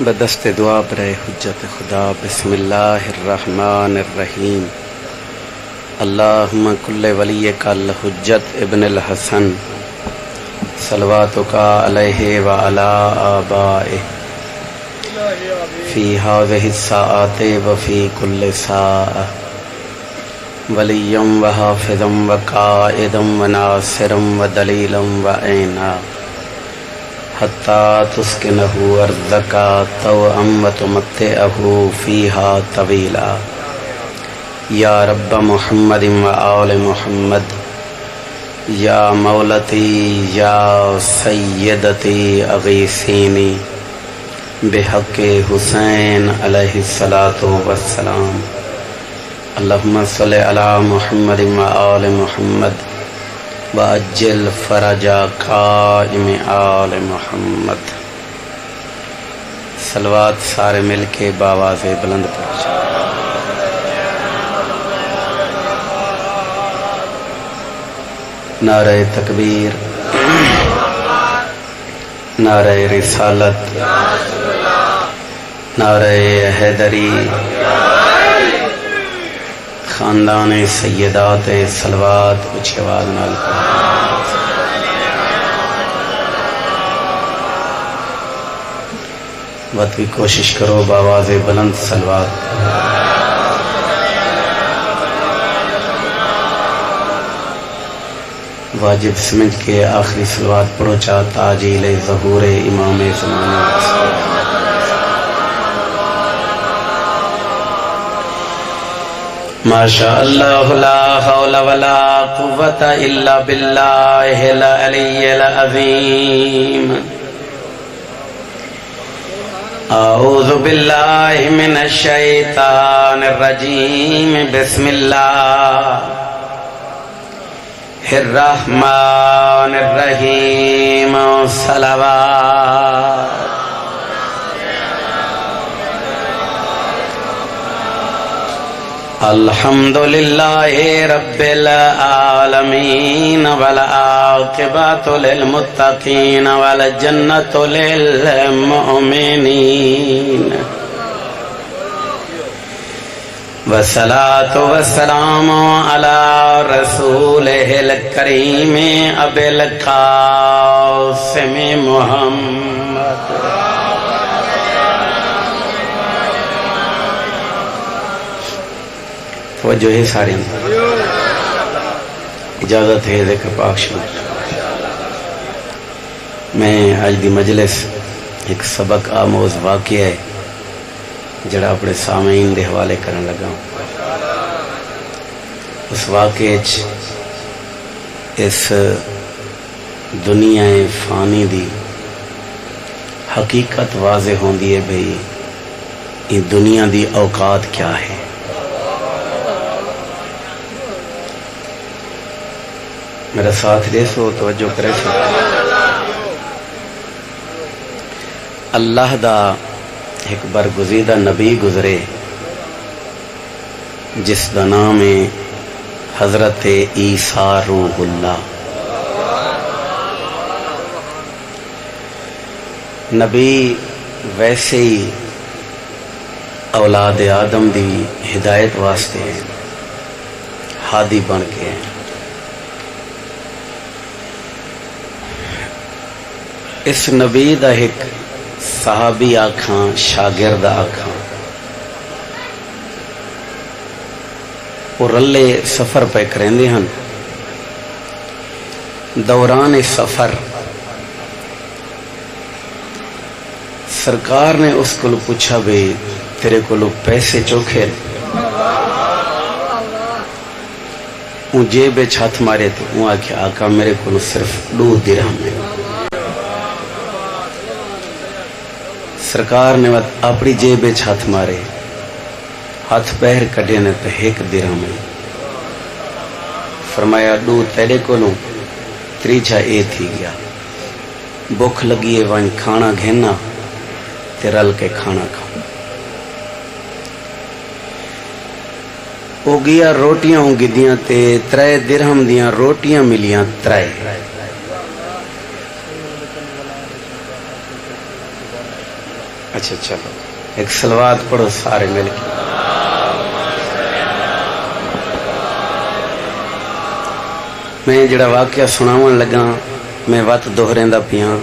بدست دعا برائے حجت خدا بسم اللہ الرحمن الرحیم اللہم کل ولیک الحجت ابن الحسن صلواتک علیہ وعلی آبائہ فی ہذہ الساعات وفی کل ساعہ ولیا وحافظا وقائدا وناصرا ودلیلا وعینا حتی تسکنہ ارضک طوعا وتمتعہ فیہا طویلا یا رب محمد وآل محمد یا مولتی یا سیدتی اغیثینی بحق حسین علیہ السلام اللہم صلی علی محمد وآل محمد وعجل فرج قائم آل محمد. صلوات سارے مل کے باواز بلند پڑھ. نعرہ تکبیر، نعرہ رسالت، نعرہ حیدری، خاندان سیدات صلوات اچھی آواز نال وقت کی کوشش کرو باواز بلند صلوات. واجب سمجھ کے آخری صلوات پڑھو چاہ تاجیل ظہور امام زمانہ. ماشاء اللہ لا حول ولا قوة الا باللہ العلی العظیم. اعوذ باللہ من الشیطان الرجیم. بسم اللہ الرحمن الرحیم. صلوات. الحمدللہ رب العالمین والعاقبۃ للمتقین والجنۃ للمؤمنین والصلاۃ والسلام علی رسولہ الکریم ابی القاسم محمد. توجہ ہے ساری. اجازت ہے ذکر پاک شروع. میں آج دی مجلس ایک سبق آموز واقعہ ہے جڑا اپنے سامعین دے حوالے کرن لگا. اس واقعے اس دنیا فانی دی حقیقت واضح ہوندی ہے بھئی یہ دنیا دی اوقات کیا ہے. میرا ساتھ دے سو توجہ کرے سو. اللہ دا ایک برگزیدہ نبی گزرے جس دا نام ہے حضرت عیسیٰ روح اللہ. نبی ویسے ہی اولاد آدم دی ہدایت واسطے ہادی بن کے ہیں. اس نبی دا ایک صحابی آکھاں شاگرد آکھاں وہ رلے سفر پہ کریں ہن. دوران سفر سرکار نے اس کو پوچھا بے تیرے کو پیسے چوکھے وہ جیب چھت مارے تو وہ آکھے آقا میرے کو صرف 2 درہم ہے. سرکار نے اپنی جیب ہاتھ مارے ہاتھ پیر کڈے نے تو 1 درہم ہے. فرمایا 2 تیرے کو 3 اے تھی گیا. بھوک لگی ہے وہیں کھانا گھینا تے رل کے کھانا کھا. ہو گیا روٹیاں ہوں گدیاں تے 3 درہم دیاں روٹیاں ملیاں 3. اچھا چلو ایک صلوات پڑھو سارے مل کے. میں جڑا واقعہ سناون لگا میں وقت دوہریندا پیاں.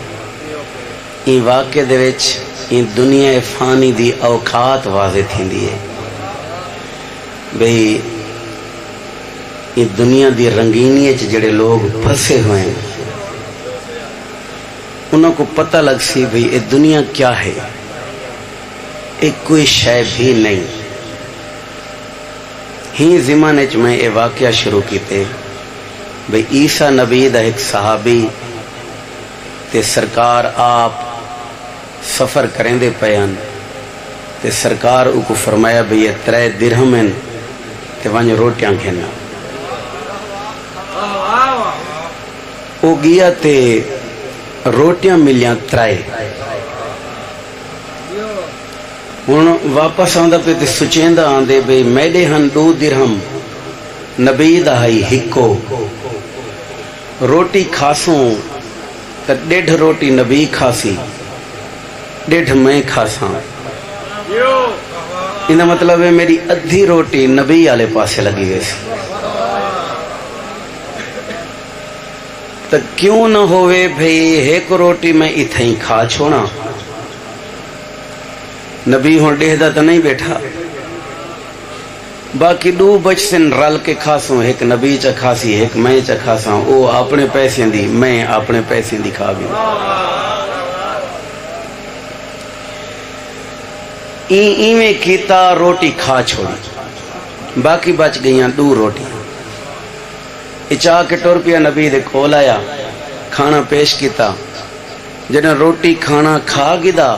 این واقعے دے وچ این دنیا فانی دی اوقات واضح تھیندی ہے. بھئی یہ دنیا دی رنگینی چ جڑے لوگ پھنسے ہوئے ہیں انہوں کو پتہ لگ سی بھئی یہ دنیا کیا ہے. ایک کوئی شے بھی نہیں. ہی زمانے چ میں یہ واقعہ شروع کیتے بھئی عیسیٰ نبی دا ایک صحابی تے سرکار آپ سفر کریں دے پیان تے سرکار او کو فرمایا بھئی یہ 3 درہم ہیں تے وانج روٹیاں کھینا. او گیا تے روٹیاں ملیاں 3. ہن واپس آندا پہ تے سچیندا آندے بھئی میڈے ہن 2 درہم نبی دا ہی ہکو روٹی کھاسوں تے 1.5 روٹی نبی کھاسی 1.5 میں کھاساں. انہا مطلب ہے میری ادھی روٹی نبی آلے پاسے لگی گئی سی. تو کیوں نہ ہوئے بھئی ایک روٹی میں اتھیں کھا چھوڑا. نبی ہوں ڈہدہ تو نہیں بیٹھا باقی 2 بچسن رل کے کھاسوں ایک نبی چا کھاسی ایک میں چا کھاساں. او اپنے پیسے دی میں اپنے پیسے دی کھا بھی. ایویں کیتا روٹی کھا چھوڑی باقی بچ گئیاں 2 روٹی. چاہ کے ٹور پیا نبی دے کھول آیا کھانا پیش کیتا. جنہیں روٹی کھانا کھا گدا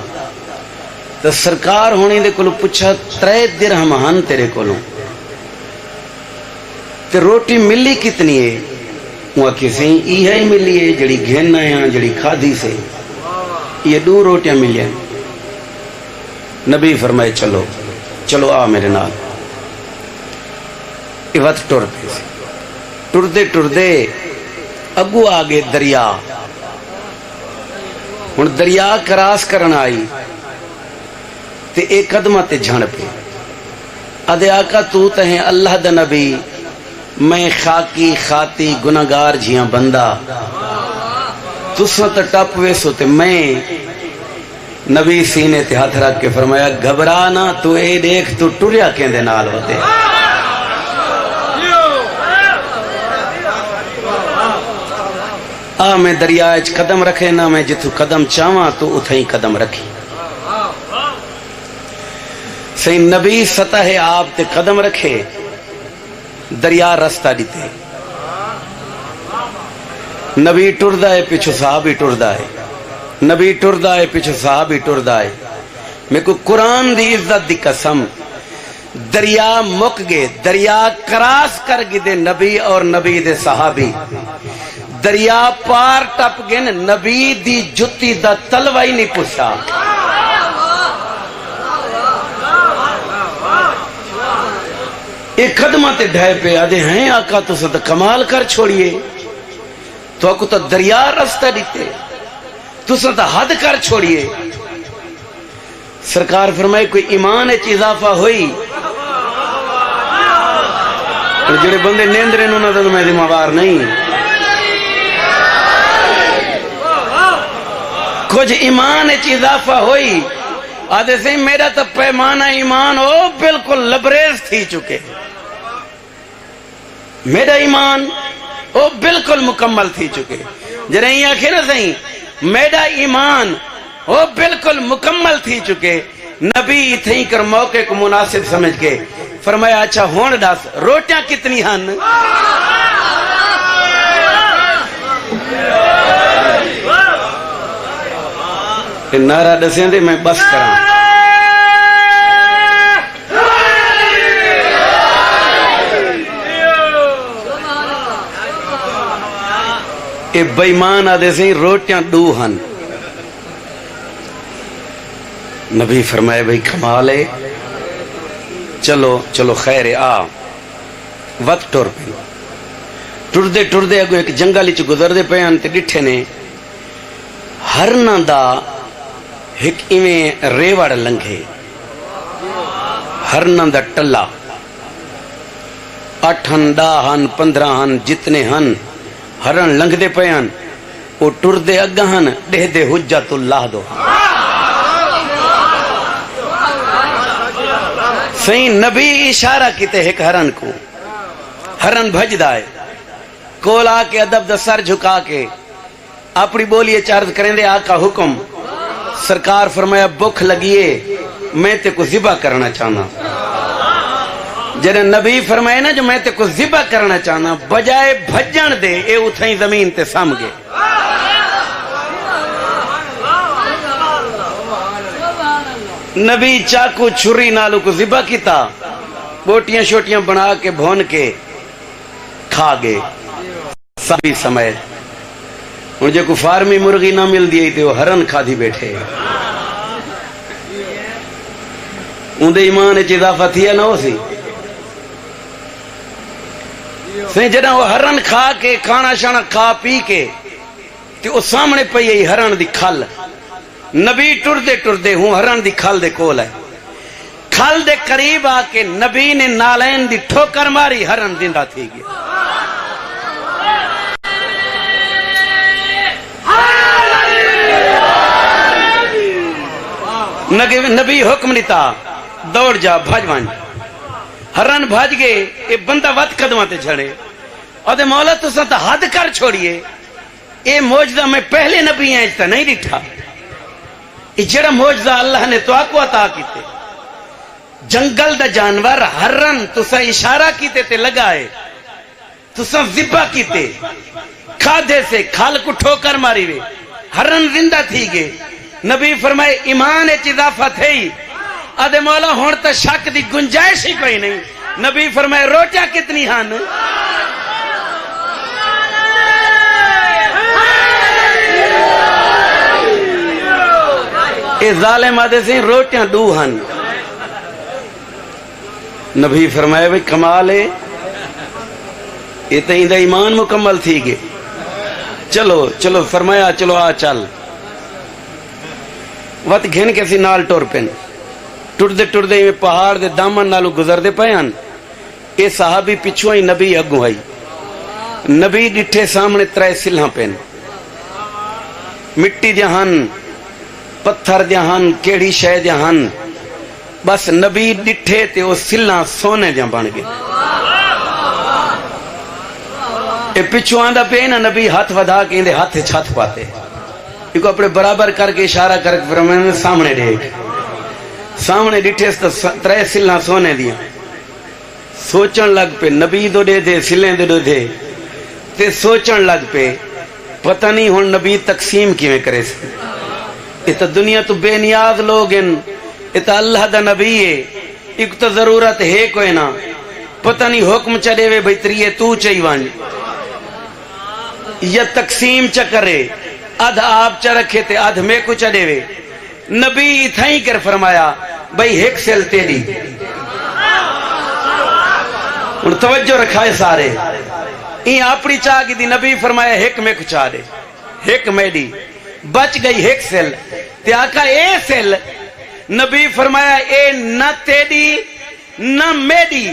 تو سرکار ہونی دے کولو پوچھا 3 درہم ہن تیرے کولوں تے روٹی ملی کتنی ہے. وہ کسی یہ ہی ملی ہے جڑی گھن آیا جڑی کھادی سے یہ 2 روٹیاں ملیاں. نبی فرمائے چلو چلو آ میرے نال. یہ وقت ٹور پہ سے ٹردے اگو آگے دریا. ہن دریا کراس کرن آئی تے ایک قدمہ تے جھن پہ آدھے آقا تو تہیں اللہ دا نبی میں خاکی خاتی گناہگار جیاں بندہ تساں تے ٹپ ویسو تے میں. نبی سینے تے ہاتھ رکھ کے فرمایا گھبرانا تو اے دیکھ تو ٹریا کیندے نال ہوتے. میں دریا اچ قدم رکھے نہ میں جتو قدم چاواں تو اتھیں قدم رکھی. صحیح نبی سطح آپ تے قدم رکھے دریا رستہ دیتے. نبی ٹردہ ہے پیچھو صحابی ٹردہ ہے. نبی ٹردہ ہے پیچھو صحابی ٹردہ ہے. میں کو قرآن دی عزت دی قسم دریا مک گئے. دریا کراس کر گئے نبی اور نبی دے صحابی. دریا پار ٹپ گئے نبی دی جتی دا تلوہ ہی نہیں پوچھا. ایک قدمہ تے ڈھائے پہ آدھے ہیں آقا تو سا کمال کر چھوڑیے تو آکو تو دریا رستہ دیتے تو سا حد کر چھوڑیے. سرکار فرمائے کوئی ایمان اچ اضافہ ہوئی جڑے بندے نیندرے انہوں نے میں ذمہ وار نہیں. کچھ ایمان اچ اضافہ ہوئی آدھے سے میرا تو پیمانہ ایمان ہو بالکل لبریز تھی چکے. میرا ایمان وہ بالکل مکمل تھی چکے. جنہیں یہ آخر صحیح میرا ایمان وہ بالکل مکمل تھی چکے. نبی اتھیں کر موقع کو مناسب سمجھ کے فرمایا اچھا ہون دس روٹیاں کتنی ہن. نعرہ دسیں دے میں بس کراں. اے بیمان آدھے سے روٹیاں 2 ہن. نبی فرمائے بھئی کمال ہے چلو چلو خیر آ. وقت ٹور پہ ٹردے اگو ایک جنگل چ گزر دے پے ان تے ڈٹھے نے ہرنا دا ایک ایویں ریوڑ لنگھے ہرناں دا ٹلا 8 10 15 جتنے ہن ہرن لنگھ دے پے ہن وہ ٹر دے اگا ہن ڈہ دے حجت اللہ دو سہی نبی اشارہ کیتے ایک ہرن کو ہرن بھجدا ہے کول آ کے ادب دا سر جھکا کے اپنی بولیے چارج کریں دے آقا حکم سرکار فرمایا بھوک لگیے میں تے کو ذبح کرنا چاہنا جنہیں نبی فرمائے نا جو میں تے کو ذبح کرنا چاہنا بجائے بھجن دے اے اتھائیں زمین تے سام گے نبی چاکو چھری نالو کو ذبح کیتا بوٹیاں شوٹیاں بنا کے بھون کے کھا گئے سبھی سمے مجھے کو فارمی مرغی نہ مل دی تھے وہ ہرن کھا دی بیٹھے اندے ایمان اچھ اضافہ تھیا نہ ہو سی سہیں جنہاں وہ ہرن کھا کے کھانا شانا کھا پی کے تے وہ سامنے پئی ہے ہرن دی کھل نبی ٹر دے ہوں ہرن دی کھل دے کول ہے کھل دے قریب آ کے نبی نے نالین دی ٹھوکر ماری ہرن زندہ تھی گیا نبی حکم دیتا دوڑ جا بھاج وانج ہرن بھاج گئے اے بندہ وقت قدماتے جھڑے اور دے مولا تو ساتھ حد کر چھوڑیے اے موجزہ میں پہلے نبی ہیں اجتا نہیں دیٹھا اے جڑا موجزہ اللہ نے تو آکو عطا کیتے جنگل دا جانور ہرن تو سا اشارہ کیتے تے لگائے تو سا ذبح کیتے کھادے سے کھال کو ٹھوکر ماری وے ہرن زندہ تھی گئے نبی فرمائے ایمان اچ اضافہ تھی آدھے مولا ہون تا شک دی گنجائش ہی کوئی نہیں نبی فرمائے روٹیاں کتنی ہن اے ظالم آدھے سے روٹیاں 2 ہن نبی فرمائے بھئی کمال ہے یہ تو اندہ ایمان مکمل تھی گئے چلو فرمایا چلو آ چل وقت گھن کیسی نال ٹور پین ٹر دے میں پہاڑ دے دامن نالو گزر دے پہن اے صحابی پچھو ہی نبی اگو آئی نبی ڈٹھے سامنے 3 سلہاں پین مٹی دیہن پتھر دیہن کیڑی شے دیہن بس نبی ڈٹھے تے وہ سلہاں سونے دیاں بن گئے اے پچھو آندہ پہ نا نبی ہاتھ ودا کے اندے ہاتھ چھت پاتے کو اپنے برابر کر کے اشارہ کر کے فرمایا سامنے دیکھ سامنے ڈٹھے 3 سلہاں سونے دیا سوچن لگ پہ نبی دو دے دے سلیں دے دے تے سوچن لگ پہ پتہ نہیں ہون نبی تقسیم کی میں کرے سے یہ تو دنیا تو بے نیاز لوگ ہیں یہ تو اللہ دا نبی ہے ایک تو ضرورت ہے کوئی نا پتہ نہیں حکم چڑے وے بھئی تو چاہی وانج یا تقسیم چکرے ادھ آپ چا رکھے تے ادھ میں کو چڑے وے نبی اتھائیں کر فرمایا بھئی ایک سیل تیری ان توجہ رکھائے سارے این اپنی چاہ کی دی نبی فرمایا ایک میں کو چاہ دے ایک میڈی بچ گئی ایک سیل تے آقا اے سیل نبی فرمایا اے نہ تیری نہ میڈی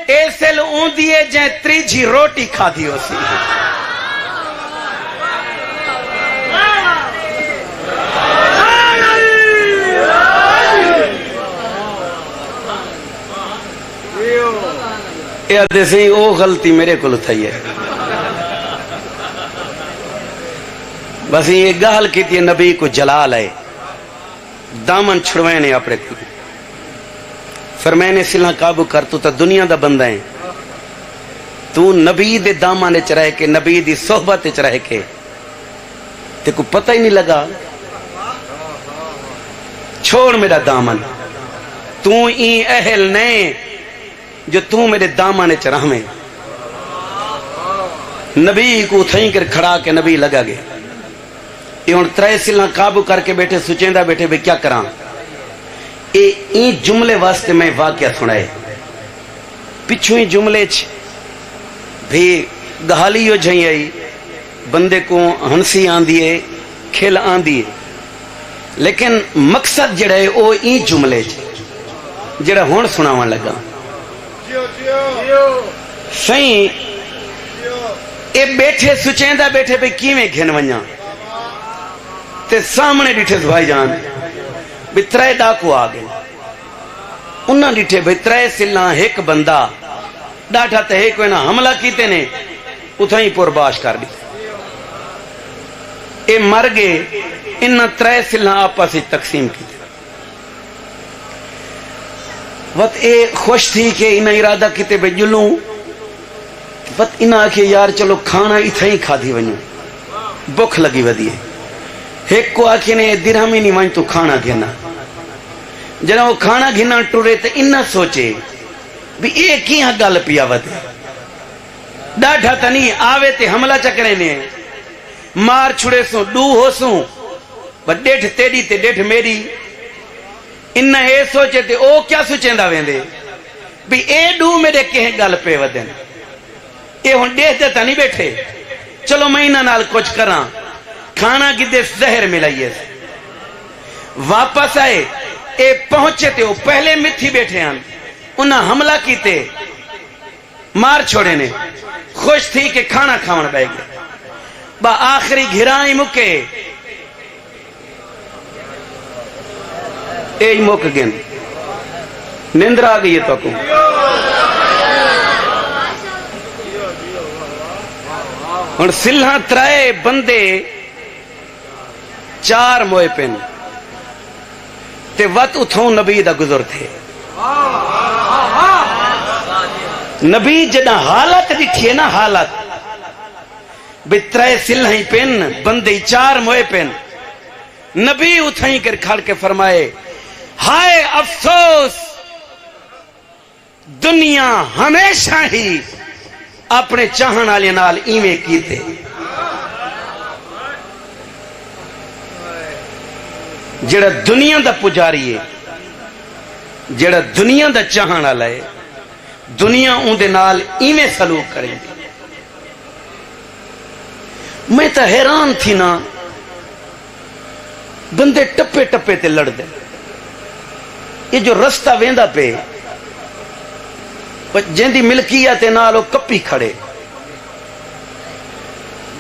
اے سیل اون دیئے جائیں 3 روٹی کھا دی ہو سی اے آدھے سے ہی او غلطی میرے کو لتھائی ہے بس یہ گال کی تھی نبی کو جلال ہے دامن چھڑوائے نے اپنے کو فرمائنے سلح قابو کر تو تا دنیا دا بندہ ہے تو نبی دے دامن چ رہ کے نبی دی صحبت چ رہ کے تے کو پتہ ہی نہیں لگا چھوڑ میرا دامن تو این اہل نہیں جو تو میرے دامن چ رہمیں نبی کو تھیں کر کھڑا کے نبی لگا گئے یہ ان 3 سلح قابو کر کے بیٹھے سچیندہ بیٹھے بے کیا کران این جملے واسطے میں واقعہ سنائے پچھوئی جملے بھی گہالی ہو جائیں آئی بندے کو ہنسی آن دیئے کھل آن دیئے لیکن مقصد جڑا ہے وہ این جملے جڑا ہون سناون لگا سائیں اے بیٹھے سچیندہ بیٹھے پہ کیویں گھن ونجا تے سامنے ڈٹھے بھائی جان بھی ترے ڈاکو آ گئے انہاں ڈٹھے بھی ترے سلاں ایک بندہ ڈاٹھا تے ایک وینا حملہ کیتے نے اتھا ہی پرباش کر دی اے مر گئے انہاں ترے سلاں آپس ہی تقسیم کی وقت اے خوش تھی کہ انہاں ارادہ کیتے بے جلوں وقت انہاں آکھے یار چلو کھانا اتھا ہی کھا دی ونجو بکھ لگی ودی ہے ایک کو آکھے نے درہم ہی نہیں ونج تو کھانا گھنا جنہاں وہ کھانا گھنا ٹورے تے انہاں سوچے بھی اے کیاں گل پیا ودے ڈاڈھا تنی آوے تے حملہ چکرے نے مار چھڑے سوں ڈو ہو سوں بس ڈیٹھ تیری تے ڈیٹھ میری انہاں اے سوچے تے او کیا سوچیں دا ویندے بھی اے ڈو میرے کہیں گل پہ ودن اے ہن ڈیٹھ تے تنی بیٹھے چلو میں انہاں نال کچھ کراں کھانا کی دے زہر ملائیے واپس آئے اے پہنچے تے وہ پہلے متھی بیٹھے ہیں انہاں حملہ کیتے مار چھوڑے نے خوش تھی کہ کھانا کھاون بہ گئے با آخری گھرائیں مکے اے مک گئے نیندر آ گئی ہے تو کو اور سلہاں ترائے بندے چار موئے پین تے وقت اتھوں نبی دا گزر تھے نبی جنا حالت ڈٹھی ہے نا حالت بترے سلہیں پین بندے چار موئے پین نبی اتھائیں کر کھڑ کے فرمائے ہائے افسوس دنیا ہمیشہ ہی اپنے چاہن والے نال ایویں کیتے جڑا دنیا دا پجاری ہے جڑا دنیا دا چاہن والا ہے دنیا اون دے نال ایویں سلوک کرے میں تو حیران تھی نا بندے ٹپے ٹپے تے لڑ دے یہ جو رستہ ویندا پہ جیندی ملکیت نال وہ کپی کھڑے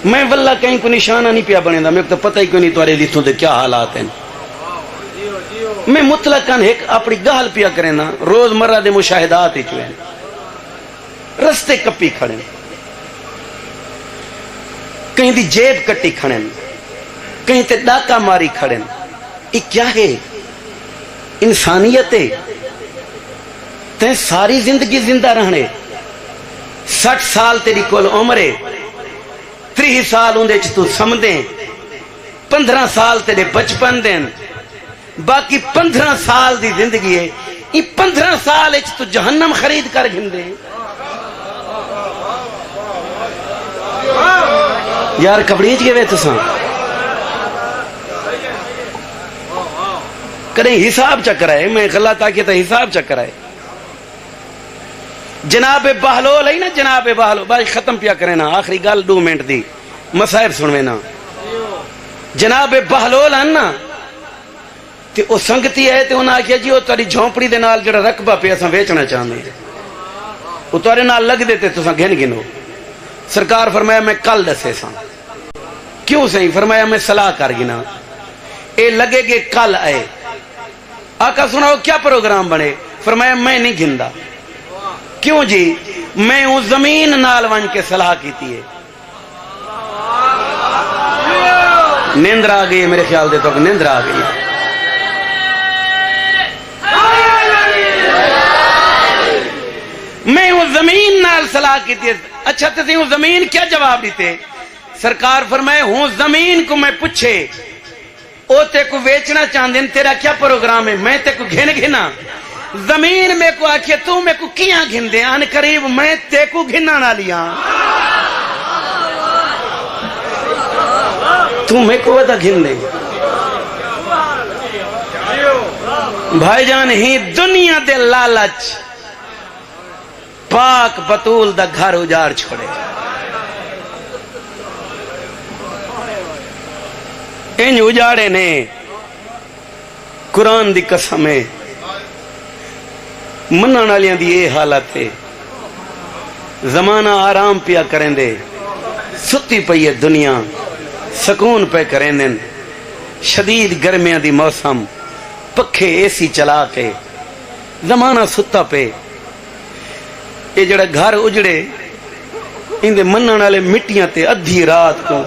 میں واللہ کہیں کو نشانہ نہیں پیا بنے دا میں تو پتہ ہی کوئی نہیں توارے لیتوں دے کیا حالات ہیں میں مطلقاً ایک اپنی گال پیا کریں نا روز مرہ دے مشاہدات ہی چوئے رستے کپی کھڑے کہیں دی جیب کٹی کھڑے کہیں تے ڈاکہ ماری کھڑے یہ کیا ہے انسانیت ہے تین ساری زندگی زندہ رہنے 60 سال تیری کول عمرے 30 سال اندے تو سمدیں 15 سال تیرے بچپن دیں باقی 15 سال دی زندگی ہے یہ 15 سال تو جہنم خرید کر گھندے یار کبڑیج گئے تو سان کریں حساب چکرائے میں غلط آکے تا حساب چکرائے جناب بہلول ہے نا جناب بہلول بھائی ختم پیا کریں نا آخری گال 2 منٹ دی مسائب سنوے نا جناب بہلول ہے نا تے او سنگتی ہے تے انہاں کیا جی وہ تاری جھونپڑی دے نال جڑا رقبہ پہ اساں ویچنا چاہنے وہ تارے نال لگ دیتے تو اساں گھن گنو سرکار فرمایا میں کل دسے ساں کیوں صحیح فرمایا میں صلاح کر گنا اے لگے گے کل آئے آقا سناؤ کیا پروگرام بنے فرمایا میں نہیں گھندا کیوں جی میں اس زمین نال ون کے صلاح کیتی ہے نیندر آ گئی میرے خیال دے تو نیندر آ گئی میں وہ زمین نال صلاح کیتی ہے اچھا تے وہ زمین کیا جواب دیتے سرکار فرمائے ہوں زمین کو میں پوچھے او تے کو ویچنا چاہتے ہیں تیرا کیا پروگرام ہے میں تے کو گھن گھنا زمین میں کو آکھے تو میں کو کیاں گھن دے آن قریب میں تے کو گھننا نہ لیا تو میں کو ودا گھن دے بھائی جان ہی دنیا دے لالچ پاک بطول دا گھر اجاڑ چھوڑے انج اجاڑے نے قرآن دی قسم ہے منن والیاں دی یہ حالت ہے زمانہ آرام پیا کریں دے ستی پئی ہے دنیا سکون پہ کریں دیں شدید گرمیاں دی موسم پکھے اے سی چلا کے زمانہ ستا پہ یہ جڑا گھر اجڑے اندے منن والے مٹیاں تے ادھی رات کو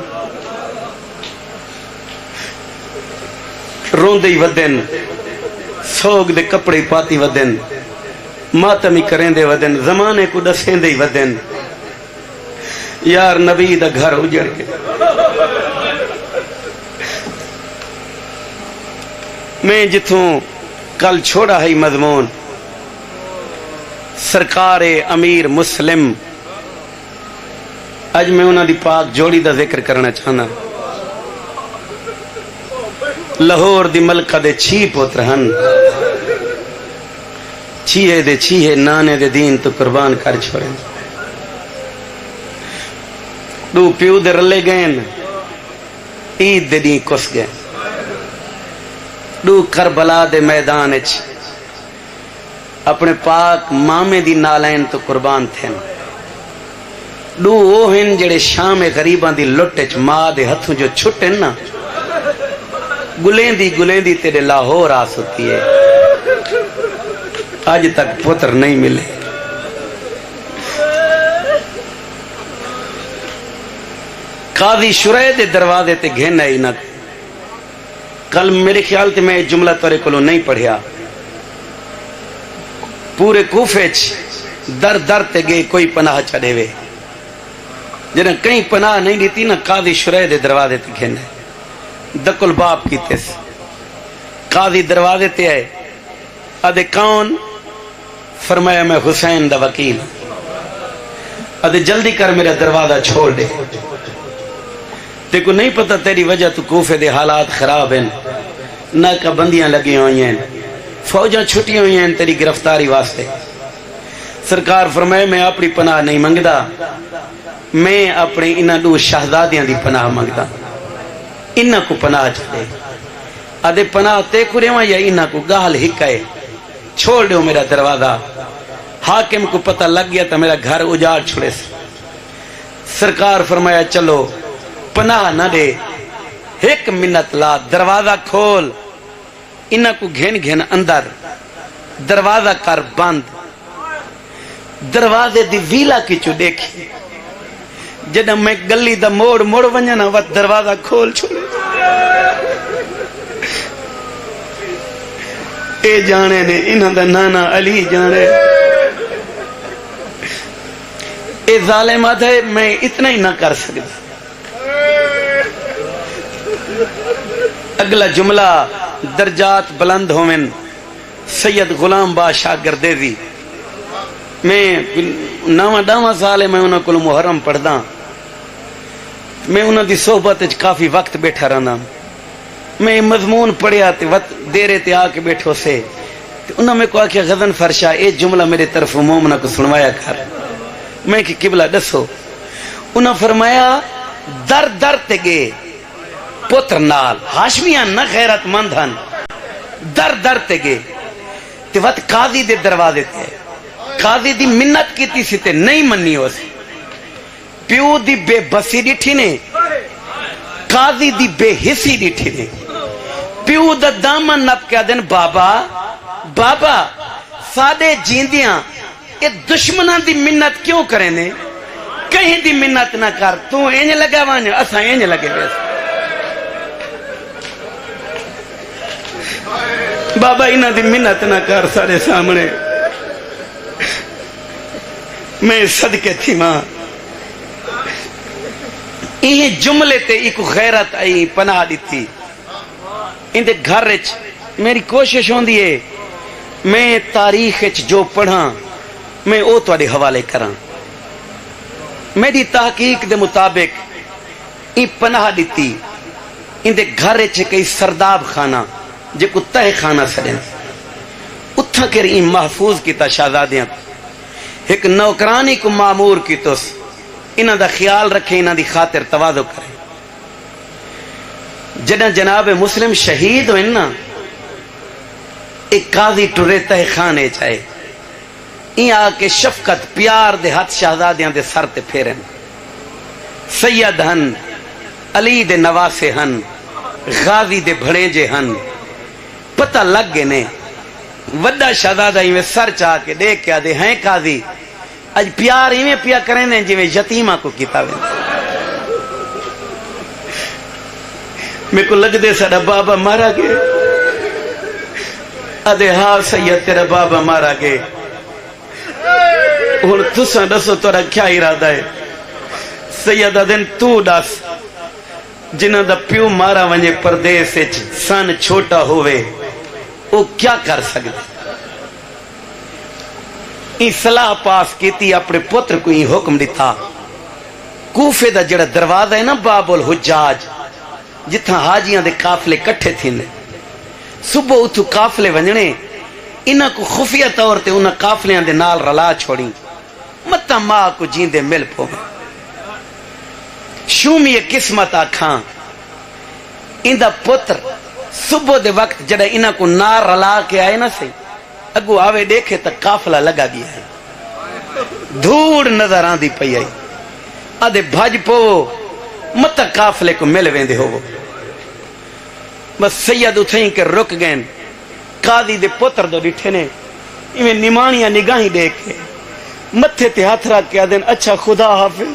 روندے ہی ودن سوگ دے کپڑے پاتی ودن ماتمی کریں دے ودن زمانے کو دسیں دے ودن یار نبی دا گھر اجڑ کے میں جتوں کل چھوڑا ہے مضمون سرکار امیر مسلم اج میں انہاں دی پاک جوڑی دا ذکر کرنا چاہنا لاہور دی ملکہ دے چھی پوتر ہن چھیے دے چھیے نانے دے دین تو قربان کر چھوڑیں دو پیو دے رلے گئن عید دے دین کس گئے دو کربلا دے میدان اچ اپنے پاک مامے دی نالین تو قربان تھے دو وہ ہن جڑے شام غریبان دی لٹچ ماں دے ہتھوں جو چھٹیں نا گلیں دی تیرے لاہور آس ہوتی ہے آج تک پتر نہیں ملے قاضی شرح دے دروازے تے گھن آئی نہ کل میرے خیال تے میں جملہ تورے کلو نہیں پڑھیا پورے کوفے در در تے گئے کوئی پناہ چڑھے وے جنہیں کہیں پناہ نہیں دیتی نا قاضی شرح دے دروازے تے گھن آئی دکل باپ کی تیس قاضی دروازے تے آئے ادھے کون فرمایا میں حسین دا وکیل ادھے جلدی کر میرا دروازہ چھوڑ دے تے کو نہیں پتا تیری وجہ تو کوفے دے حالات خراب ہیں ناکہ بندیاں لگی ہوئی ہیں فوجاں چھٹی ہوئی ہیں تیری گرفتاری واسطے سرکار فرمائے میں اپنی پناہ نہیں منگدا میں اپنے انہاں دو شہزادیاں دی پناہ منگدا انہاں کو پناہ چلے ادھے پناہ تے کریواں یا انہاں کو گال ہکائے چھوڑ دیو میرا دروازہ حاکم کو پتہ لگ گیا تھا میرا گھر اجاڑ چھوڑے سے سرکار فرمایا چلو پناہ نہ دے ایک منت لا دروازہ کھول انہاں کو گھن گھن اندر دروازہ کر بند دروازے دی ویلا کی چو دیکھی جنہاں میں گلی دا موڑ ونجنا وقت دروازہ کھول چھوڑے اے جانے نے انہاں دا نانا علی جانے اے ظالمات ہے میں اتنا ہی نہ کر سکتا اگلا جملہ درجات بلند ہومن سید غلام بادشاہ گردیزی میں 9 سال میں انہوں کو محرم پڑھدا میں انہوں دی صحبت کافی وقت بیٹھا رہنا میں مضمون پڑھیا تے وقت دیرے تے آ کے بیٹھو سے انہوں میں کہا کہ غزن فرشا اے جملہ میرے طرف مومنہ کو سنوایا کر میں کہ قبلہ دسو انہوں فرمایا در در تے گے پتر نال ہاشمیان نہ غیرت مند ہن در در تے گے تے وقت قاضی دے دروازے تے قاضی دی منت کیتی سی تے نہیں مننی ہو سی پیو دی بے بسی ڈٹھی نے قاضی دی بے حسی ڈٹھی نے پیو دا دامن نپ کے دن بابا سادے جیندیاں یہ دشمنان دی منت کیوں کریں نے کہیں دی منت نہ کر تو اینج لگا وانج اساں اینج لگے ویسے بابا انہاں دی منت نہ کر سارے سامنے میں صدقے تھی ماں یہ جملے تے ایک غیرت آئی پناہ دیتی ان دے گھر وچ میری کوشش ہوندی ہے میں تاریخ وچ جو پڑھاں میں او تواڈے حوالے کراں میری تحقیق دے مطابق این پناہ دیتی ان دے گھر وچ کئی سرداب خانہ جے کو تہ خانہ سڑیں اتھا کر این محفوظ کیتا شہزادیاں ایک نوکرانی کو معمور کی تو انہاں دا خیال رکھے انہاں دی خاطر تواضع کرے جنہ جناب مسلم شہید ہوئے نا ایک قاضی ٹرے تہ خانے چاہے این آ کے شفقت پیار دے ہاتھ شہزادیاں دے سر تے پھیرن سید ہن علی دے نواسے ہن غازی دے بھڑیجے ہن پتہ لگ گئے نے وڈا شہزادہ ایویں سر چاہ کے دیکھ کے آدھے ہیں قاضی اج پیار ایویں پیا کریں نے جویں یتیمہ کو کیتا وے میرے کو لگ دے ساڈا بابا مارا گئے آدھے ہاں سید تیرا بابا مارا گئے ہن تساں دسو تہاڈا کیا ارادہ ہے سید آدھن تو دس جنہاں دا پیو مارا ونجے پردیس وچ سن چھوٹا ہوئے وہ کیا کر سکتے این صلاح پاس کیتی اپنے پتر کو این حکم دیتا کوفے دا جڑا دروازہ ہے نا باب الحجاج جتھاں حاجیاں دے قافلے کٹھے تھے صبح اتھو قافلے ونجنے انہاں کو خفیہ طور تے انہاں قافلیاں دے نال رلا چھوڑی متا ماں کو جیندے مل پو شومی قسمت آکھاں اندہ پتر صبح دے وقت جڑا انہاں کو نار رلا کے آئے نا سی اگو آوے دیکھے تک قافلہ لگا گیا ہے دھوڑ نظر آن دی پئی آئی آدھے بھاج پو مت قافلے کو مل ویندے ہو بس سید اتھیں کے رک گئے قاضی دے پتر دو ڈٹھے نے ایویں نمانیاں نگاہیں دیکھ کے متھے تے ہاتھ رکھ کے آدھن اچھا خدا حافظ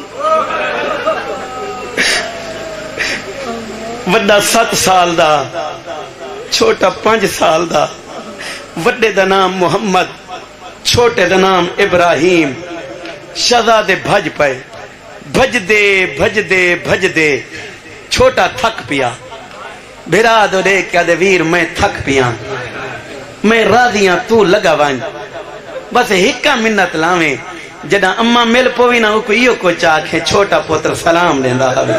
وڈا 7 سال دا چھوٹا 5 سال دا وڈے دا نام محمد چھوٹے دا نام ابراہیم شہزادے بھج پائے بھج دے چھوٹا تھک پیا بھرا دو دے کیا دے ویر میں تھک پیا میں راضیاں تو لگا وائن بس ہکا منت لاویں جڑا اماں مل پوی نہ کو ایو کو چاکھے چھوٹا پتر سلام لیندا ہوے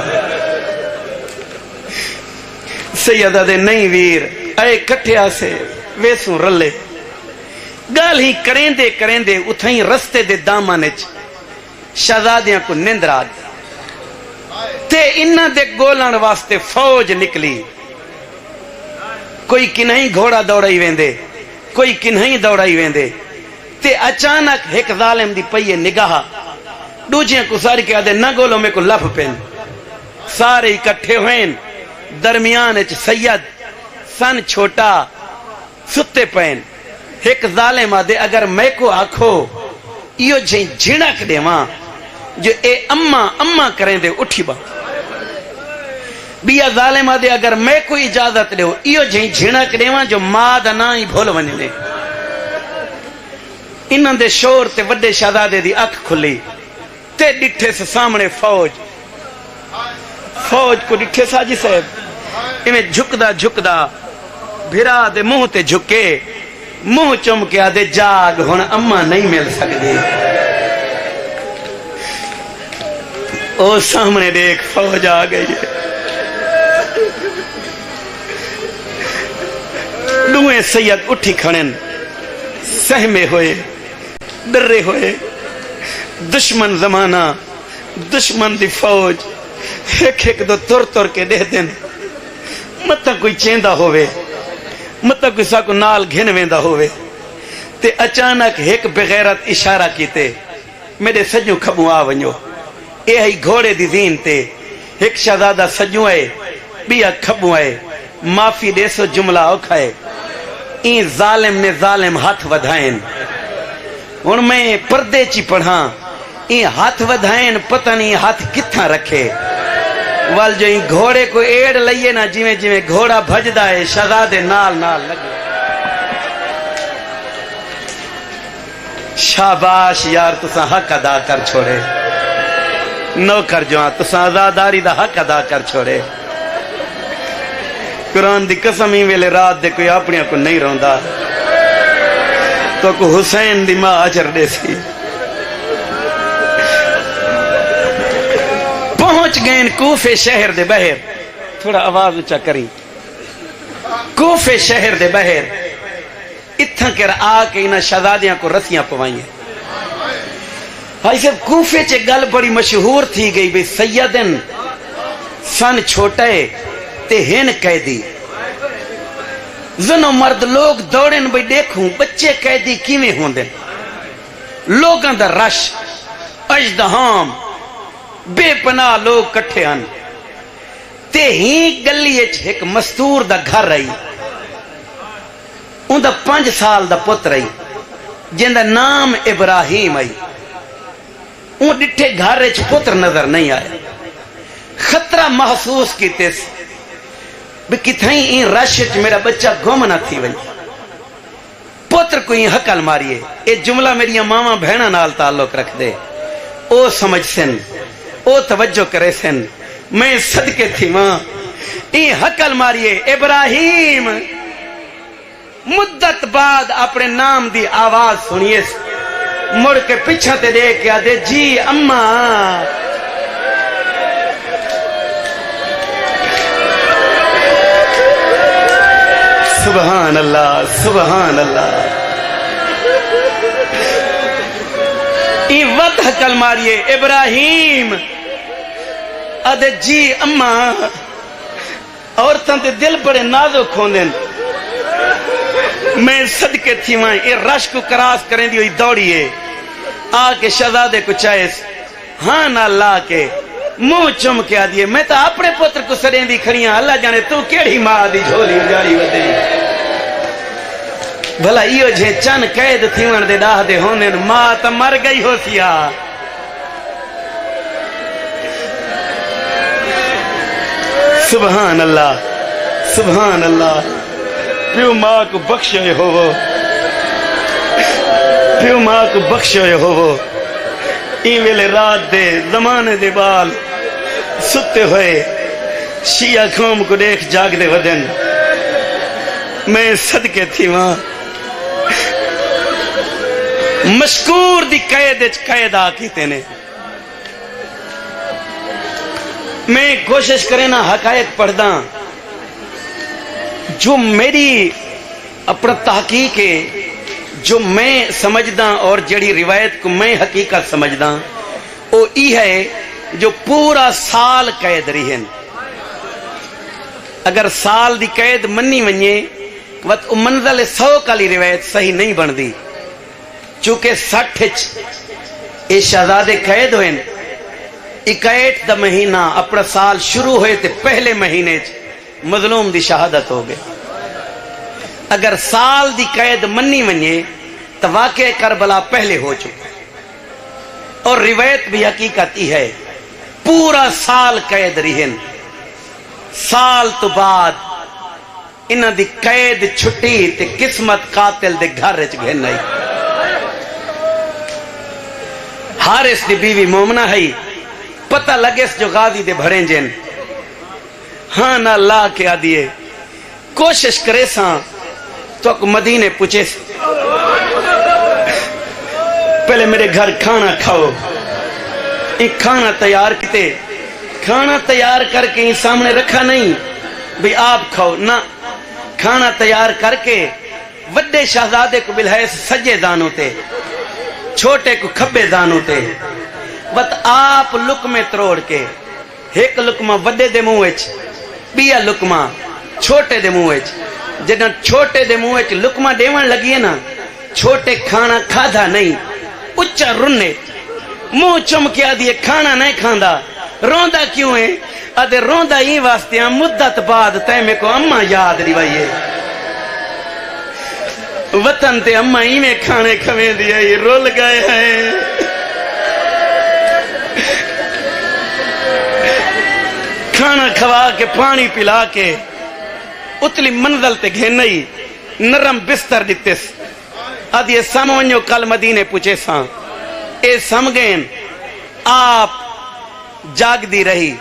سیدہ دے نہیں ویر اے کٹھیا سے ویسوں رلے گال ہی کریں دے اتھائیں رستے دے دامانچ شہزادیاں کو نندر آ تے انہاں دے گولن واسطے فوج نکلی کوئی کنہیں گھوڑا دوڑائی ویندے کوئی کنہیں دوڑائی ویندے تے اچانک ایک ظالم دی پئیے نگاہ دوجیاں کو ساری کے آدھے نہ گولوں میں کو لف پین سارے اکٹھے ہوئیں درمیان اچ سید سن چھوٹا ستے پین ایک ظالم آدھے اگر میں کو آکھو ایو جھیں جھنک دے ماں جو اے اماں کریں دے اٹھی با بیا ظالم آدھے اگر میں کو اجازت دے ایو جھیں جھنک دے ماں جو ماں دا نہ ہی بھول ونجنے انہاں دے شور تے وڈے شہزادے دی اکھ کھلی تے ڈٹھے سے سامنے فوج کو ڈٹھے ساجی صاحب انہیں جھکدا بھرا دے منہ تے جھکے منہ چم کے آدھے جاگ ہن اماں نہیں مل سکتی او سامنے دیکھ فوج آ گئی ہے دوئے سید اٹھی کھڑن سہمے ہوئے ڈرے ہوئے دشمن زمانہ دشمن دی فوج ایک دو تر کے دے دن متا کوئی چیندہ ہوئے متا کوئی سا کو نال گھن ویندہ ہوئے تے اچانک ایک بغیرت اشارہ کیتے میرے سجوں کھبوں آ ونجو اے ہی گھوڑے دی زین تے ایک شہزادہ سجوں آئے بیا کھبوں آئے معافی دے سو جملہ اوکھائے این ظالم نے ظالم ہاتھ ودھائیں ان میں پردے چی پڑھاں این ہاتھ ودھائیں پتہ نہیں ہاتھ کتھاں رکھے وال جو این گھوڑے کو ایڑ لئیے نا جویں گھوڑا بھجدا ہے شہزادے نال لگے شاباش یار تساں حق ادا کر چھوڑے نوکر جو تساں آزاداری دا حق ادا کر چھوڑے قرآن دی قسم ہی ویلے رات دے کوئی اپنیاں کو نہیں روندا تو کو حسین دی ماں اجر دے سی پہنچ گئے کوفے شہر دے بہر تھوڑا آواز اچھا کری کوفے شہر دے بہر اتھاں کر آ کے انہاں شہزادیاں کو رسیاں پوائیں بھائی صاحب کوفے چے گل بڑی مشہور تھی گئی بھئی سیدن سن چھوٹے تے ہن قیدی زنو مرد لوگ دوڑن بھئی دیکھوں بچے قیدی کیویں ہوندے لوگاں دا رش اجدہام بے پناہ لوگ کٹھے آن تے ہی گلی ایک مستور دا گھر رہی ان دا 5 سال دا پت رہی جن دا نام ابراہیم آئی ان ڈٹھے گھر پتر نظر نہیں آیا خطرہ محسوس کیتے سے بھی کتھائیں این رش میرا بچہ گم نہ تھی وئی پتر کو این حقل ماریے اے جملہ میری ماما بہنہ نال تعلق رکھ دے او سمجھ سن او توجہ کرے سن میں صدقے تھی ماں این حقل ماریے ابراہیم مدت بعد اپنے نام دی آواز سنیے مڑ کے پیچھا تے دے کے آدھے جی اماں سبحان اللہ سبحان اللہ ای وقت حقل ماریے ابراہیم آدھے جی اماں عورتاں تے دل بڑے نازک ہوندن میں صدقے تھی مائیں اے رش کو کراس کریں دی ہوئی دوڑیے آ کے شہزادے کو چاہیس ہاں نہ لا کے منہ چم کے آدھیے میں تا اپنے پتر کو سریں دی کھڑیاں اللہ جانے تو کیڑی ماں دی جھولی جاری ودی بھلا ایو جھے چند قید تھیون دے ڈاہ دے ہونے ماں تا مر گئی ہو سیا سبحان اللہ سبحان اللہ پیو ماں کو بخشے ہو وہ پیو ماں کو بخشے ہو وہ این ویلے رات دے زمانے دے بال ستے ہوئے شیعہ قوم کو دیکھ جاگ دے ودن میں صدقے تھی ماں مشکور دی قید آکیتے نے میں کوشش کریں نا حقائق پڑھ داں جو میری اپنا تحقیق ہے جو میں سمجھداں اور جڑی روایت کو میں حقیقت سمجھداں وہ ای ہے جو پورا سال قید رہی ہیں اگر سال دی قید منی ونجے وقت منزل 100 کالی روایت صحیح نہیں بن دی چونکہ 60 اے شہزادے قید ہوئے 61 دا مہینہ اپنا سال شروع ہوئے تھے پہلے مہینے مظلوم دی شہادت ہو گئے اگر سال دی قید منی ونجے تو واقع کربلا پہلے ہو چکے اور روایت بھی حقیقت ہی ہے پورا سال قید رہن سال تو بعد انہاں دی قید چھٹی تے قسمت قاتل دے گھر وچ گھن آئی حارث دی بیوی مومنہ ہے پتہ لگے جو غازی دے بھڑیں جن ہاں نہ لا کے آدھیے کوشش کرے ساں تو مدینے پوچھے پہلے میرے گھر کھانا کھاؤ ایک کھانا تیار کیتے کھانا تیار کر کے سامنے رکھا نہیں بھی آپ کھاؤ نہ کھانا تیار کر کے وڈے شہزادے کو بلحیث سجے دانوں تے چھوٹے کو کھبے دانوں تے بت آپ لقمے تروڑ کے ایک لقمہ وڈے دے منہ وچ بیا لقمہ چھوٹے دے منہ وچ جنہاں چھوٹے دے منہ وچ لقمہ دیوان لگیے نا چھوٹے کھانا کھادا نہیں اچھا رنے منہ چم کے آدھیے کھانا نہیں کھاندا روندہ کیوں ہے آدھے روندہ ہی واسطے ہیں مدت بعد تے میں کو اممہ یاد روائیے وطن تے اممہ ہی میں کھانے کھویں دیا یہ رول گئے ہیں کھانا کھوا کے پانی پلا کے اتلی منزل تے گھنئی نرم بستر دیتس آدھی سامونیو کل مدینے پوچھے ساں اے سمگین آپ جاگ دی رہی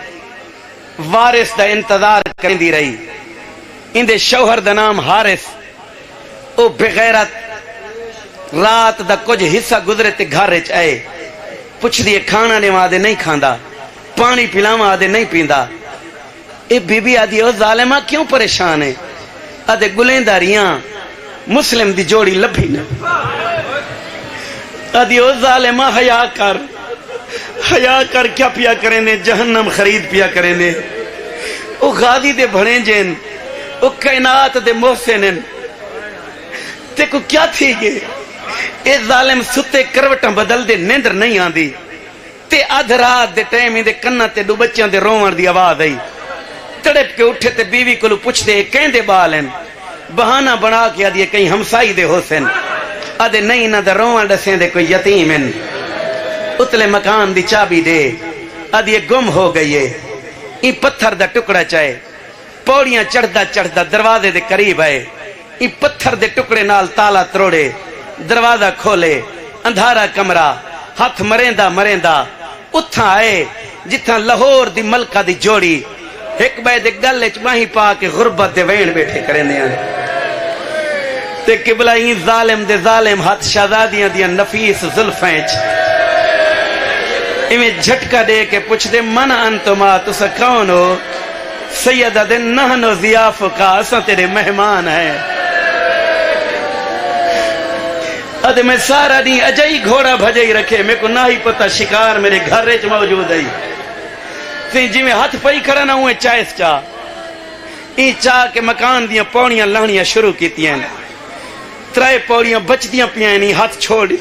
وارث دا انتظار کریں دی رہی اندے شوہر دا نام حارث او بغیرت رات دا کچھ حصہ گزرے تے گھر وچ آئے پوچھ دیئے کھانا نے آدھے نہیں کھاندا پانی پلاواں آدھے نہیں پیندا اے بی بی آدھی او ظالمہ کیوں پریشان ہے آدھے گلینداریاں مسلم دی جوڑی لبھی نے آدھی او ظالمہ حیا کر کیا پیا کریں دے جہنم خرید پیا کریں دے او غازی دے بھڑیں جن او وہ کائنات دے محسن تے کو کیا تھی گے اے ظالم ستے کروٹاں بدل دے نیندر نہیں آندی تے آدھ رات دے ٹائم دے کناں تے دو بچیاں دے روون دی آواز آئی تڑپ کے اٹھے تے بیوی کو پوچھتے کہیں دے بال ہیں بہانہ بنا کے آدھے کہیں ہمسائی دے حسن آدھے نہیں نہ دے روون ڈسیں دے کوئی یتیم ہیں اتلے مکان دی چابی دے آدھے گم ہو گئی ہے این پتھر دا ٹکڑا چاہے پوڑیاں چڑھدا دروازے دے قریب آئے این پتھر دے ٹکڑے نال تالا تروڑے دروازہ کھولے اندھارا کمرہ ہاتھ مریندہ اتھاں آئے جتھاں لاہور دی ملکہ دی جوڑی ایک بے دے گلے چماہی پا کے غربت دے وین بیٹھے کریں دیا تے قبلہ این ظالم دے ظالم ہاتھ شہزادیاں دیا نفیس ظلفینچ ایمیں جھٹکا دے کے پوچھ دے من انتما تسا کون ہو سیدہ دے نحنو ضیاف کا اساں تیرے مہمان ہیں ادھے میں سارا نہیں اجائی گھوڑا بھجائی رکھے میں کو نہ ہی پتہ شکار میرے گھر ریچ موجود ہے جی میں ہاتھ پئی کھڑا نہ ہوئے چاہس چاہ این چاہ کے مکان دیاں پوڑیاں لہنیاں شروع کیتی ہیں ترائے پوڑیاں بچ دیاں پیاں نہیں ہاتھ چھوڑی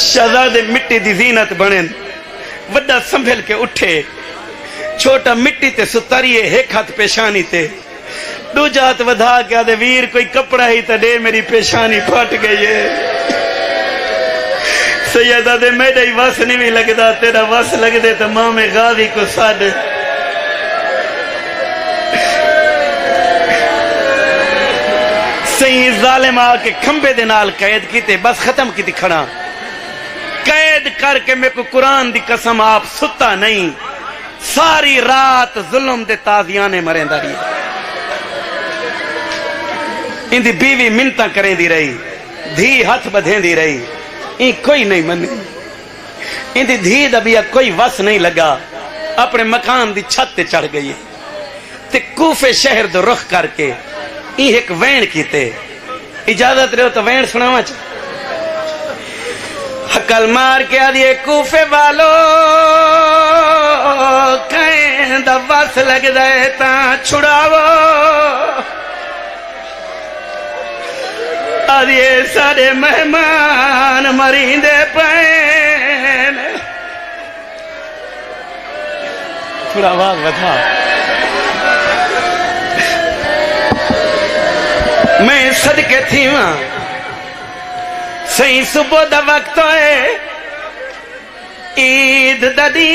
شہزادے مٹی دی زینت بنیں وڈا سنبھل کے اٹھے چھوٹا مٹی تے ستاریے ایک ہاتھ پیشانی تے دو جات ودھا کے آدھے ویر کوئی کپڑا ہی تا دے میری پیشانی پھٹ گئی ہے سیدہ دے میڈا ہی وس نہیں بھی لگدا تیرا وس لگ دے تو ماں میں غازی کو ساڑ صحیح ظالم آکے کھمبے دے نال قید کیتے بس ختم کی کھڑا قید کر کے میں کو قرآن دی قسم آپ ستا نہیں ساری رات ظلم دے تازیانے مریں داری ان دی بیوی منتاں کریں دی رہی دھی ہاتھ بدھیں دی رہی این کوئی نہیں منی ان دی دھی دبیا کوئی وس نہیں لگا اپنے مکان دی چھت تے چڑھ گئی تے کوفے شہر دو رخ کر کے این ایک وین کیتے اجازت رہو تو وین سناوا چاہ حقل مار کے آدھئے کوفے والو کہیں دا وس لگ دائے تا چھڑاو آدھئے سارے مہمان مریندے پین تھوڑا آواز بتا میں صدقے تھی وہاں صحیح صبح دا وقت ہوئے عید دا دی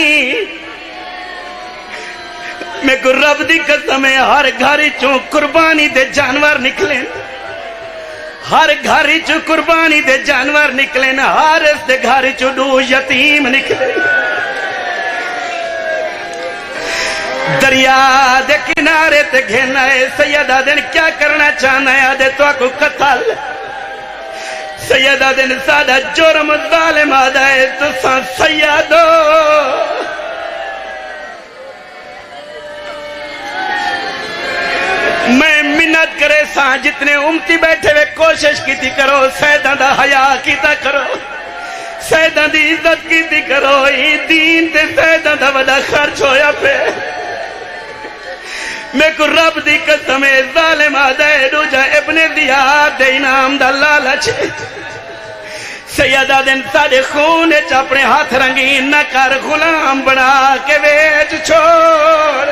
میں کو رب دی قسم ہے ہر گھری چوں قربانی دے جانور نکلیں ہر گھری چوں قربانی دے جانور نکلیں ہر اس دے گھری چوں دو یتیم نکلیں دریا دے کنارے تے گھینا ہے سیدہ دن کیا کرنا چاہنا ہے آدھے تو کو قتل سیدہ دن سادہ جرم ظالم آدھا ہے تو سان سیدو میں منت کرے سان جتنے امتی بیٹھے ہوئے کوشش کی تھی کرو سیدہ دا حیاء کی تا کرو سیدہ دی عزت کی تھی کرو ہی دین تے سیدہ دا وڈا خرچ ہویا پہ میں کو رب دی قسم ظالم آدھے دو جا ابن زیاد دے انعام دا لالچ سیدہ دن ساڑے خون اپنے ہاتھ رنگین نہ کر غلام بنا کے ویچ چھوڑ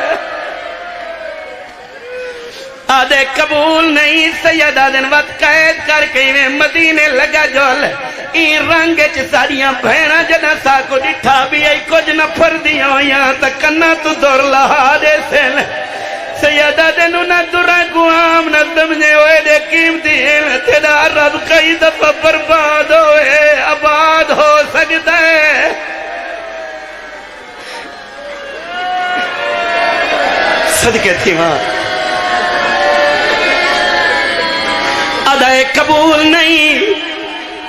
آدھے قبول نہیں سیدہ دن وقت قید کر کے میں مدینے لگا جول این رنگ ساڑیاں بھینا جنا سا کو ڈٹھا بھی ای کچھ نہ پھر دیا یہاں تک کنا تو دور لہا دے سیل سیدہ دنو نہ درہ گوام نہ سمجھے ہوئے دے قیمتی ہیں تیرا رب کئی دفعہ برباد ہوئے آباد ہو سکتا ہے صدقے تھی ماں ادائے قبول نہیں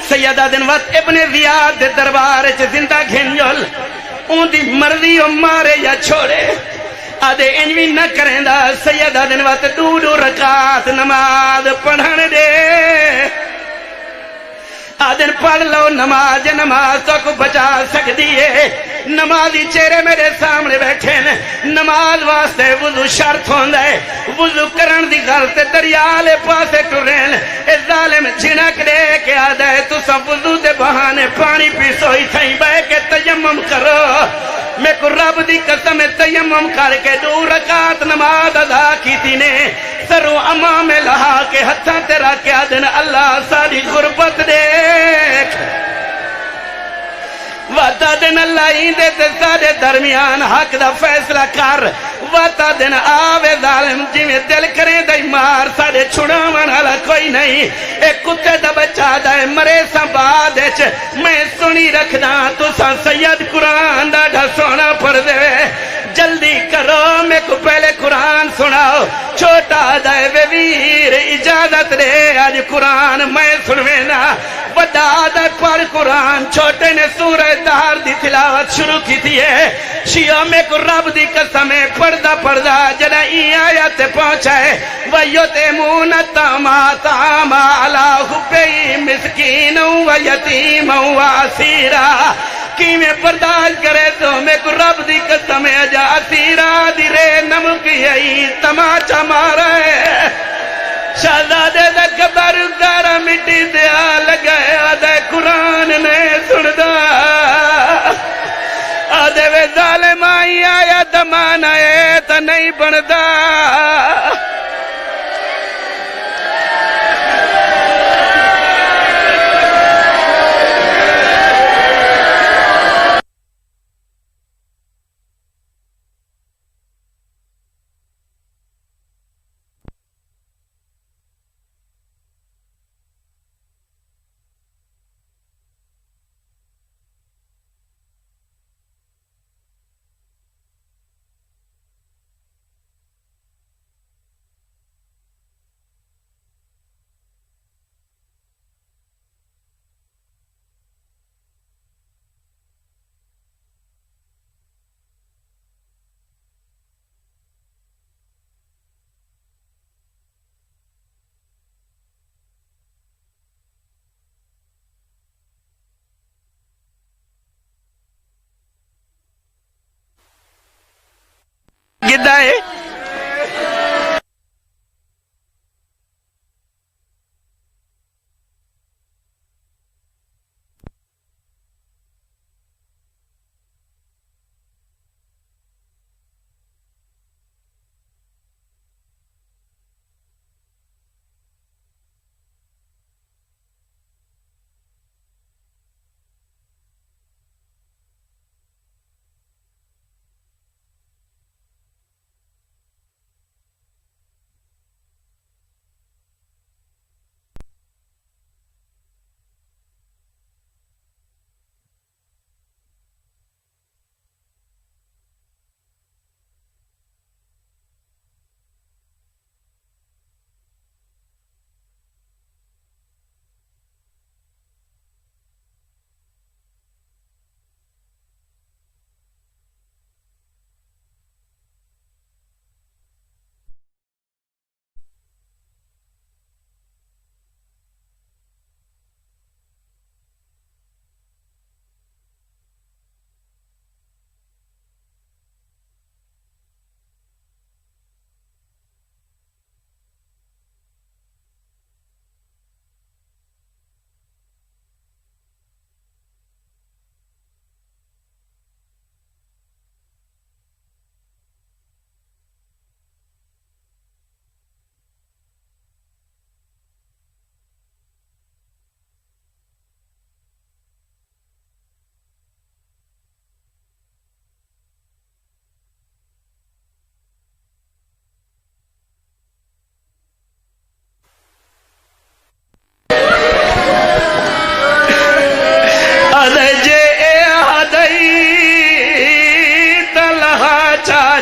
سیدہ دن وقت ابن زیاد دے دربار چھ زندہ گھنجل اون دی مرضی او مارے یا چھوڑے آدھے انجوی نہ کریں دا سیدہ دن وقت دو رکعت نماز پڑھن دے آدھے پڑھ لو نماز تو کو بچا سکتی ہے نمازی چہرے میرے سامنے بیٹھے نے نماز واسطے وضو شرط ہوندا ہے وضو کرن دی گل تے دریا لے پاسے ٹرین اے ظالم جھنک دے کے آدا ہے تساں وضو دے بہانے پانی پیسو ہی تھیں بہ کے تیمم کرو میں کو رب دی قسم تیمم کر کے 2 رکعت نماز ادا کیتی نے سرو امام لہا کے ہتھاں تے رکھ کے آدن اللہ ساری غربت دیکھ واتا دن اللہ ہی دے تے سارے درمیان حق دا فیصلہ کر واتا دن آوے ظالم جی میں دل کریں دائی مار سارے چھڑاون والا کوئی نہیں ایک کتے دا بچہ دائے مرے سا بعد میں سنی رکھنا تو سا سید قرآن دا ڈھا سونا پڑھ دے جلدی کرو میں کو پہلے قرآن سناؤ چھوٹا دائے بے ویر اجازت دے آج قرآن میں سنوینا بڑا دائے پر قرآن چھوٹے نے سورہ دار دی تلاوت شروع کی تھی ہے شیعہ میں کو رب دی قسمیں پڑھدا جنہ ای آیت پہنچا ہے وَيُطْعِمُونَ الطَّعَامَ عَلَىٰ حُبِّهِ مِسْكِينًا وَيَتِيمًا وَأَسِيرًا کی میں برداشت کرے تو میں کو رب دی قسم ہے جا اسیرا دی رے نمکی ہے تماچا مارا ہے شہزادے دا قبر دارا مٹی دیا لگائے آدھے قرآن نے سندا آدھے وے ظالم آئی آیا دمانا ہے تا نہیں بندا گدہ ہے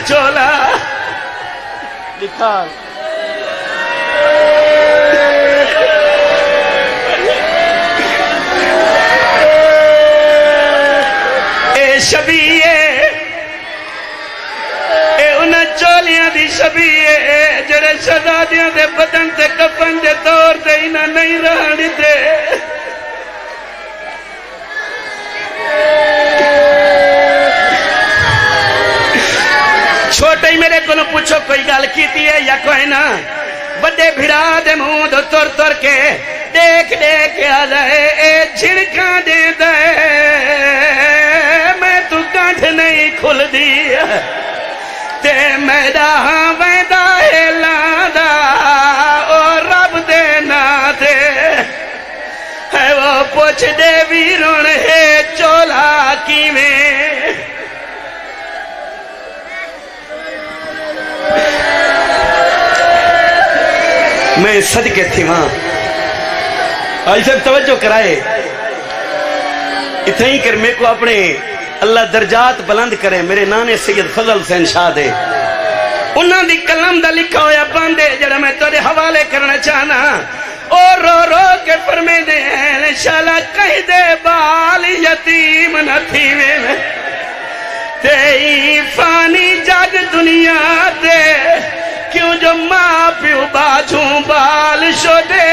چولا لکھا اے شبیہ اے انہاں چولیاں دی شبیہ جڑے شہزادیاں دے بدن تے کفن دے طور تے انہاں نہیں رہن دے چھوٹے ہی میرے کو پوچھو کوئی گل کیتی ہے یا کوئی نہ بڑے بھرا دے منہ دو تر تر کے دیکھ دیکھ آ جائے اے جھڑکاں دے دے میں تو گنڈ نہیں کھل دی تے میرا ویندہ اعلاندا او رب دے نا تے ہے وہ پوچھ دے ویرون ہے چولا کیویں میں صدقے تھی وہاں آئی صاحب توجہ کرائے اتنا ہی کر میں کو اپنے اللہ درجات بلند کرے میرے نانے سید فضل حسین شاہ دے انہاں دی کلام دا لکھا ہویا باندے جڑا میں تورے حوالے کرنا چاہنا اور رو رو کے فرمے دے شالا کہہ دے بال یتیم نہ تھی میں تیئی فانی جگ دنیا دے کیوں جو ماں پیو باجھوں بال شدے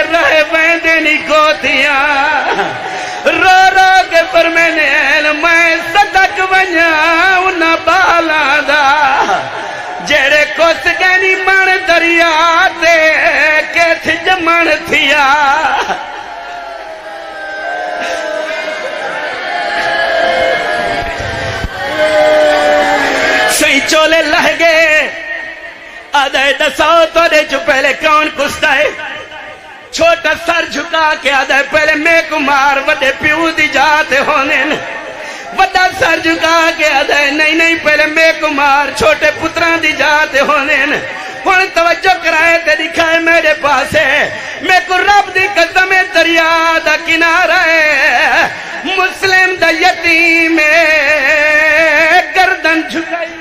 رہ ویندے نی گوتیاں رو رو کے فرمینے میں صدق ونیا انہا بالا دا جیڑے کس گینی من دریا دے کیتھ جمن تھیا سہی چولے لہ گئے آدھے دساؤ تو دے جو پہلے کون کستا ہے چھوٹا سر جھکا کے آدھے پہلے میں کمار وڈے پیو دی جاتے ہونے وڈا سر جھکا کے آدھے نہیں پہلے میں کمار چھوٹے پتران دی جاتے ہونے ہون توجہ کرائے تے دکھائے میرے پاس ہے میں کو رب دی قدم دریا دا کنارہ ہے مسلم دا یتیم گردن جھکائی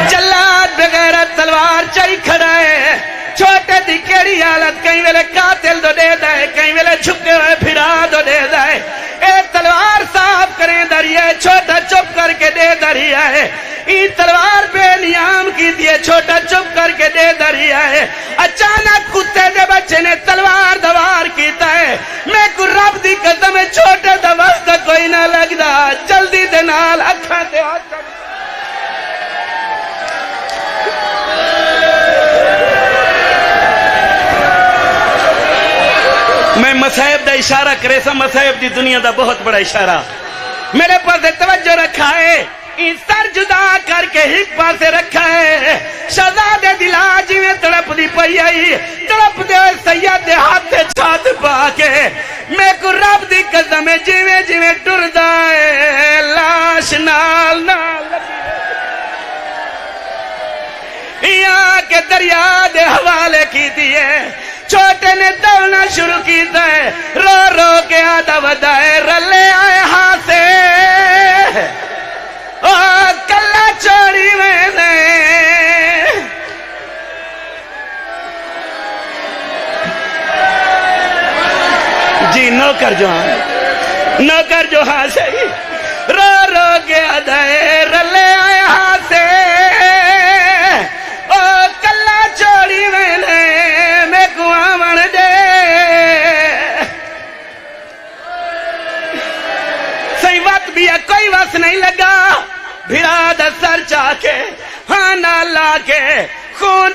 جلاد بغیرت تلوار چاہی کھڑا ہے چھوٹے دی کیڑی حالت کہیں ویلے قاتل دو دے دائے کہیں ویلے جھکے ہوئے پھرا دو دے دائے اے تلوار صاف کریں دریا ہے چھوٹا چپ کر کے دے دریا ہے این تلوار بے نیام کی دیئے چھوٹا چپ کر کے دے دریا ہے اچانک کتے دے بچے نے تلوار دوار کیتا ہے میں کو رب دی قدم چھوٹے دا وقت کوئی نہ لگ دا جلدی دے نال اکھاں تے ہاتھ میں مسائب دا اشارہ کرے سا مسائب دی دنیا دا بہت بڑا اشارہ میرے پاس توجہ رکھا ہے این سر جدا کر کے ہک پاسے رکھا ہے شہزادے دلا جی میں تڑپ دی پئی آئی تڑپ دے سید دے ہاتھ چھات پا کے میں کو رب دی قدم جی میں ٹر دائے لاش نال نال یہاں کے دریا دے حوالے کی دیئے چھوٹے نے دوڑنا شروع کی دائے رو رو کے آدھا ودائے رلے آئے ہاتھ سے کلہ چوڑی میں نے جی نوکر جو ہاں سے رو رو کے آدھا رلے آئے ہاتھ سے کلہ چوڑی میں نے میں کنواں من دے صحیح وقت بھی ہے کوئی وقت نہیں لگا بھرا دا سر چاہ کے ہاں نہ لا کے خون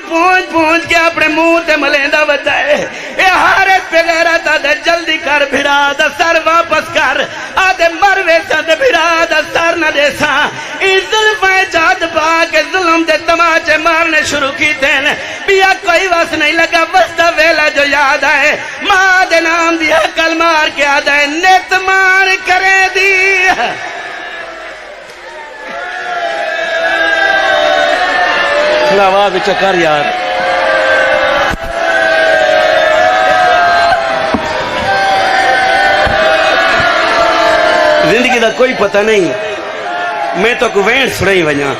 پونج کے اپنے منہ تے ملیندہ بتائے اے حارت پہ غیرت آدھے جلدی کر بھرا دا سر واپس کر آدھے مروے سا دے بھرا دا سر نہ دے سا این ظلمیں جاد پا کے ظلم دے تماچے مارنے شروع کی تین بیا کوئی وقت نہیں لگا وسطہ ویلا جو یاد آئے ماں دے نام دیا کل مار کے آدھے نیت مار کرے دی آواز چکر یار زندگی دا کوئی پتہ نہیں میں تو کو وین سڑائی وجہ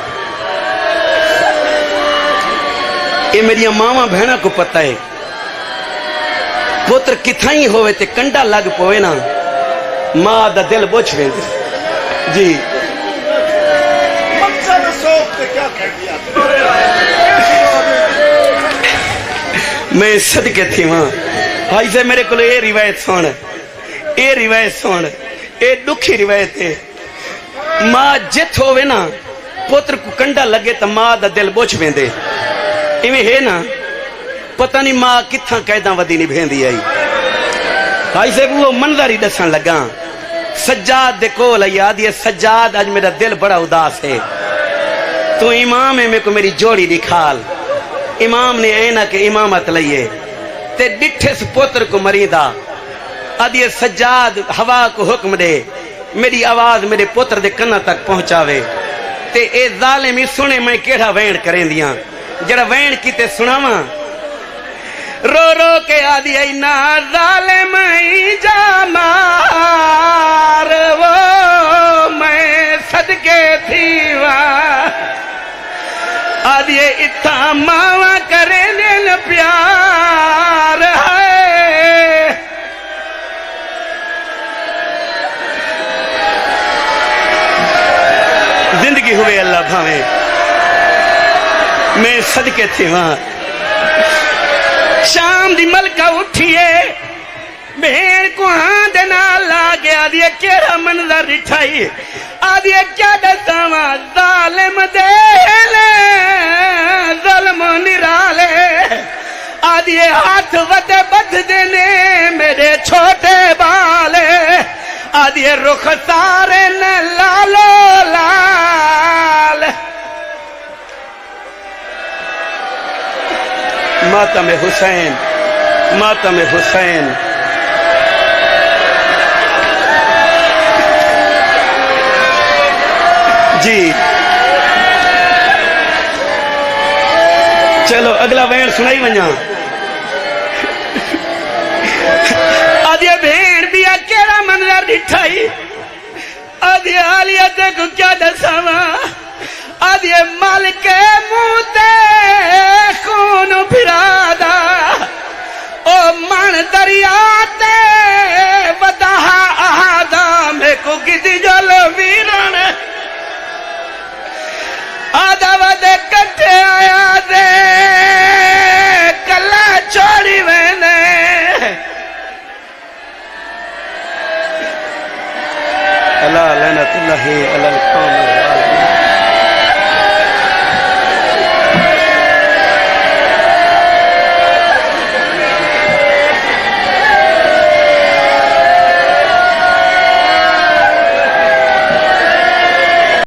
یہ میری ماما بہنا کو پتہ ہے پوتر کتھائی ہوئے تے کنڈا لگ پوئے نا ماں دا دل بوچھ وین جی میں صدقے تھی وہاں بھائی سے میرے کو یہ روایت سن اے دکھی روایت ہے ماں جت ہوئے نا پوتر کو کنڈا لگے تو ماں دا دل بوچھ ویندے ایویں ہے نا پتہ نہیں ماں کتھاں قیداں ودی نہیں بھیندی آئی بھائی سے وہ منظر ہی دسن لگا سجاد دے کول یاد یہ سجاد آج میرا دل بڑا اداس ہے تو امام ہے میرے کو میری جوڑی دکھال امام نے اینا کہ امامت لئیے تے ڈٹھے سے پوتر کو مریدہ آج یہ سجاد ہوا کو حکم دے میری آواز میرے پوتر دے کنہ تک پہنچاوے تے اے ظالمی سنے میں کیڑا وین کریں دیاں جڑا وین کی تے سناواں رو رو کے آدھی اینا ظالم جا مار وہ میں صدقے تھی وہاں آدھی اتھا ماوا کرے دل پیار ہے زندگی ہوئے اللہ بھاویں میں صدقے تھی وہاں شام دی ملکہ اٹھئے بہن کو آندے نال آگے آدھئے کیڑا منظر رٹھائی آدھئے کیا دساما ظالم دے ظلم نرالے آدھئے ہاتھ ودے بدھ دینے میرے چھوٹے بالے آدھئے رخ سارے نہ لالو لال ماتم حسین ماتم حسین جی چلو اگلا وین سنائی ونجا آدھے بھین بھی اکیلا منظر دٹھائی آدھے آلیت کو کیا دساوا آدھے مالک موتے خون پھرادا او من دریاتے ودہا آہادا میں کو کسی جل ویران آدھا ودے کٹھے آیا دے کلا چھوڑی وینے اللہ لعنت اللہ علی القوم